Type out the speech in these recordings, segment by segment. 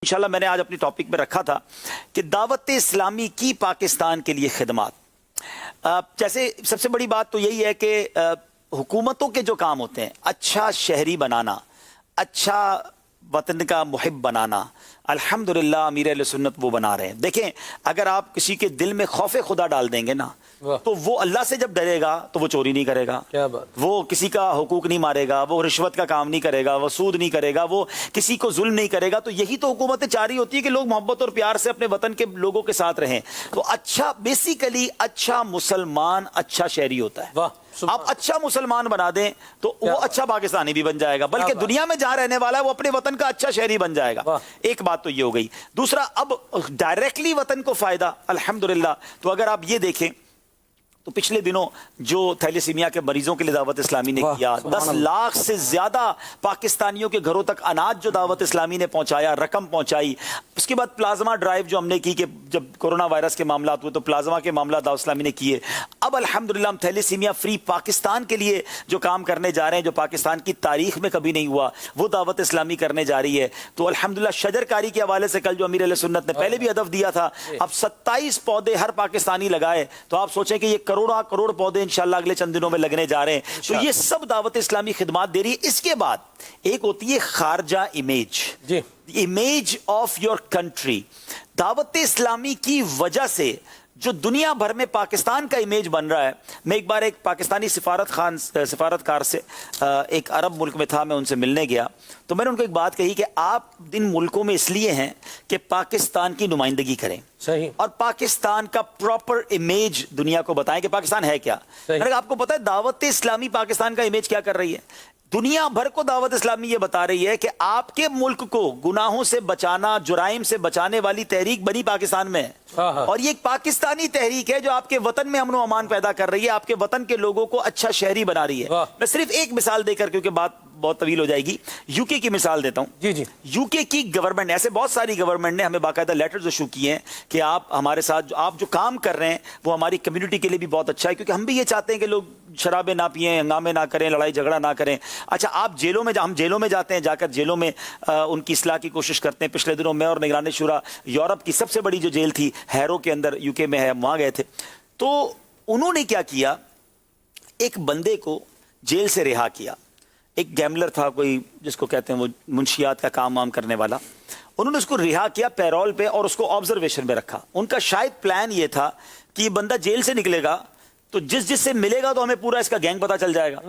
انشاءاللہ میں نے آج اپنی ٹاپک میں رکھا تھا کہ دعوت اسلامی کی پاکستان کے لیے خدمات۔ جیسے سب سے بڑی بات تو یہی ہے کہ حکومتوں کے جو کام ہوتے ہیں، اچھا شہری بنانا، اچھا وطن کا محب بنانا، الحمدللہ امیر اہل سنت وہ بنا رہے ہیں۔ دیکھیں، اگر آپ کسی کے دل میں خوف خدا ڈال دیں گے نا تو وہ اللہ سے جب ڈرے گا تو وہ چوری نہیں کرے گا، کیا بات، وہ کسی کا حقوق نہیں مارے گا، وہ رشوت کا کام نہیں کرے گا، وہ سود نہیں کرے گا، وہ کسی کو ظلم نہیں کرے گا۔ تو یہی تو حکومتیں چاہ رہی ہوتی ہے کہ لوگ محبت اور پیار سے اپنے وطن کے لوگوں کے ساتھ رہیں۔ تو اچھا، بیسیکلی اچھا مسلمان اچھا شہری ہوتا ہے۔ آپ اچھا مسلمان بنا دیں تو وہ اچھا پاکستانی بھی بن جائے گا، بلکہ دنیا میں جہاں رہنے والا ہے وہ اپنے وطن کا اچھا شہری بن جائے گا۔ ایک بات تو یہ ہو گئی۔ دوسرا، اب ڈائریکٹلی وطن کو فائدہ الحمدللہ۔ تو اگر آپ یہ دیکھیں تو پچھلے دنوں جو تھیلیسیمیا کے مریضوں کے لیے دعوت اسلامی نے کیا، 10 لاکھ سے زیادہ پاکستانیوں کے گھروں تک اناج جو دعوت اسلامی نے پہنچایا، رقم پہنچائی۔ اس کے بعد پلازما ڈرائیو جو ہم نے کی کہ جب کورونا وائرس کے معاملات ہوئے تو پلازما کے معاملات دعوت اسلامی نے کیے۔ اب الحمدللہ ہم تھیلیسیمیا فری پاکستان کے لیے جو کام کرنے جا رہے ہیں، جو پاکستان کی تاریخ میں کبھی نہیں ہوا، وہ دعوت اسلامی کرنے جا رہی ہے۔ تو الحمدللہ شجر کاری کے حوالے سے کل جو امیر اہل سنت نے پہلے بھی ہدف دیا تھا، اب 27 پودے ہر پاکستانی لگائے، تو آپ سوچیں کہ یہ کروڑ پودے انشاءاللہ اگلے چند دنوں میں لگنے جا رہے ہیں۔ تو یہ سب دعوت اسلامی خدمات دے رہی ہے۔ اس کے بعد ایک ہوتی ہے خارجہ image, image of your country. دعوت اسلامی کی وجہ سے جو دنیا بھر میں پاکستان کا امیج بن رہا ہے، میں ایک بار ایک پاکستانی سفارتکار سے ایک عرب ملک میں تھا، میں ان سے ملنے گیا تو میں نے ان کو ایک بات کہی کہ آپ ان ملکوں میں اس لیے ہیں کہ پاکستان کی نمائندگی کریں اور پاکستان کا پراپر امیج دنیا کو بتائیں کہ پاکستان ہے کیا۔ آپ کو پتا ہے دعوت اسلامی پاکستان کا امیج کیا کر رہی ہے؟ دنیا بھر کو دعوت اسلامی یہ بتا رہی ہے کہ آپ کے ملک کو گناہوں سے بچانا، جرائم سے بچانے والی تحریک بنی پاکستان میں ہے، اور یہ ایک پاکستانی تحریک ہے جو آپ کے وطن میں امن و امان پیدا کر رہی ہے، آپ کے وطن کے لوگوں کو اچھا شہری بنا رہی ہے۔ میں صرف ایک مثال دے کر، کیونکہ بات بہت طویل ہو جائے گی، یو کے کی مثال دیتا ہوں۔ یو کے کی گورنمنٹ، ایسے بہت ساری گورنمنٹ نے ہمیں باقاعدہ لیٹرز ایشو کیے ہیں کہ آپ ہمارے ساتھ آپ جو کام کر رہے ہیں وہ ہماری کمیونٹی کے لیے بھی بہت اچھا ہے، کیونکہ ہم بھی یہ چاہتے ہیں کہ لوگ شرابیں نہ پئیں، ہنگامے نہ کریں، لڑائی جھگڑا نہ کریں۔ اچھا، آپ جیلوں میں، ہم جیلوں میں جاتے ہیں، جا کر جیلوں میں ان کی اصلاح کی کوشش کرتے ہیں۔ پچھلے دنوں میں اور نگران شورا یورپ کی سب سے بڑی جو جیل تھی ہیرو کے اندر، یو کے میں ہے، وہاں گئے تھے۔ تو انہوں نے کیا کیا، ایک بندے کو جیل سے رہا کیا، ایک گیملر تھا کوئی، جس کو کہتے ہیں وہ منشیات کا کام وام کرنے والا۔ انہوں نے اس کو رہا کیا پیرول پہ اور اس کو آبزرویشن میں رکھا۔ ان کا شاید پلان یہ تھا کہ یہ بندہ جیل سے نکلے گا تو جس سے ملے گا تو ہمیں پورا اس کا گینگ پتا چل جائے گا۔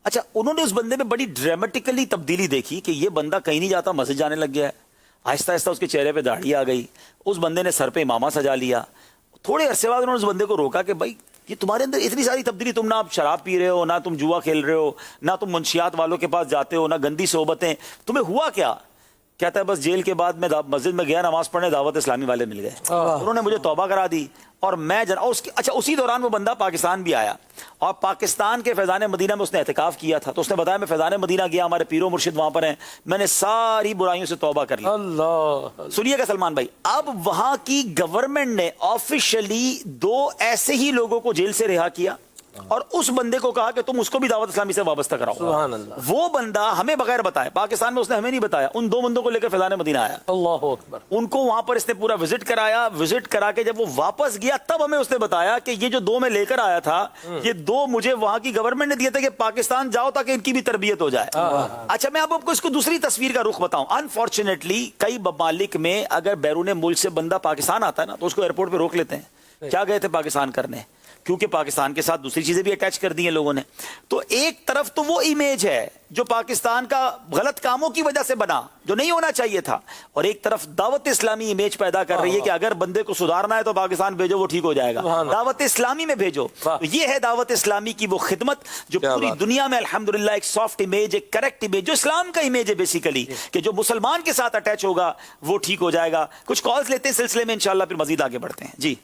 اچھا، انہوں نے اس بندے میں بڑی ڈرامیٹیکلی تبدیلی دیکھی کہ یہ بندہ کہیں نہیں جاتا، مسجد جانے لگ گیا ہے۔ آہستہ آہستہ اس کے چہرے پہ داڑھی آ گئی، اس بندے نے سر پہ امامہ سجا لیا۔ تھوڑے عرصے بعد انہوں نے اس بندے کو روکا کہ بھائی یہ تمہارے اندر اتنی ساری تبدیلی، تم نہ آپ شراب پی رہے ہو، نہ تم جوا کھیل رہے ہو، نہ تم منشیات والوں کے پاس جاتے ہو، نہ گندی صحبتیں، تمہیں ہوا کیا؟ کہتا ہے بس جیل کے بعد میں مسجد میں گیا نماز پڑھنے، دعوت اسلامی والے مل گئے، انہوں نے مجھے توبہ کرا دی اور میں اچھا، اسی دوران وہ بندہ پاکستان بھی آیا اور پاکستان کے فیضان مدینہ میں اس نے اعتکاف کیا تھا۔ تو اس نے بتایا میں فیضان مدینہ گیا، ہمارے پیر و مرشد وہاں پر ہیں، میں نے ساری برائیوں سے توبہ کر لی۔ سنیے گا سلمان بھائی، اب وہاں کی گورنمنٹ نے آفیشلی 2 ایسے ہی لوگوں کو جیل سے رہا کیا اور اس بندے کو کہا کہ تم اس کو بھی دعوت اسلامی سے وابستہ کراؤ۔ سبحان اللہ۔ وہ بندہ ہمیں بغیر بتائے، پاکستان میں اس نے ہمیں نہیں بتایا، ان 2 بندوں کو لے کر فیضان مدینہ آیا۔ اللہ اکبر۔ ان کو وہاں پر اس نے پورا وزٹ کرایا، وزٹ کرا کے جب وہ واپس گیا تب ہمیں اس نے بتایا کہ یہ جو 2 میں لے کر آیا تھا، یہ 2 مجھے وہاں کی گورنمنٹ نے دیے تھے کہ پاکستان جاؤ تاکہ ان کی بھی تربیت ہو جائے۔ اچھا، میں آپ کو اس کو دوسری تصویر کا رخ بتاؤں۔ انفارچونیٹلی کئی ممالک میں اگر بیرون ملک سے بندہ پاکستان آتا ہے نا تو اس کو ایئرپورٹ پہ روک لیتے ہیں، کیا گئے تھے پاکستان کرنے، کیونکہ پاکستان کے ساتھ دوسری چیزیں بھی اٹیچ کر دی ہیں لوگوں نے۔ تو ایک طرف تو وہ امیج ہے جو پاکستان کا غلط کاموں کی وجہ سے بنا، جو نہیں ہونا چاہیے تھا، اور ایک طرف دعوت اسلامی امیج پیدا کر رہی ہے کہ اگر بندے کو سدھارنا ہے تو پاکستان بھیجو، وہ ٹھیک ہو جائے گا، دعوت اسلامی میں بھیجو۔ تو یہ ہے دعوت اسلامی کی وہ خدمت جو پوری دنیا میں الحمدللہ ایک سافٹ امیج، ایک کریکٹ امیج، جو اسلام کا امیج ہے بیسیکلی، کہ جو مسلمان کے ساتھ اٹیچ ہوگا وہ ٹھیک ہو جائے گا۔ کچھ کالز لیتے ہیں سلسلے میں، انشاءاللہ پھر مزید آگے بڑھتے ہیں۔ جی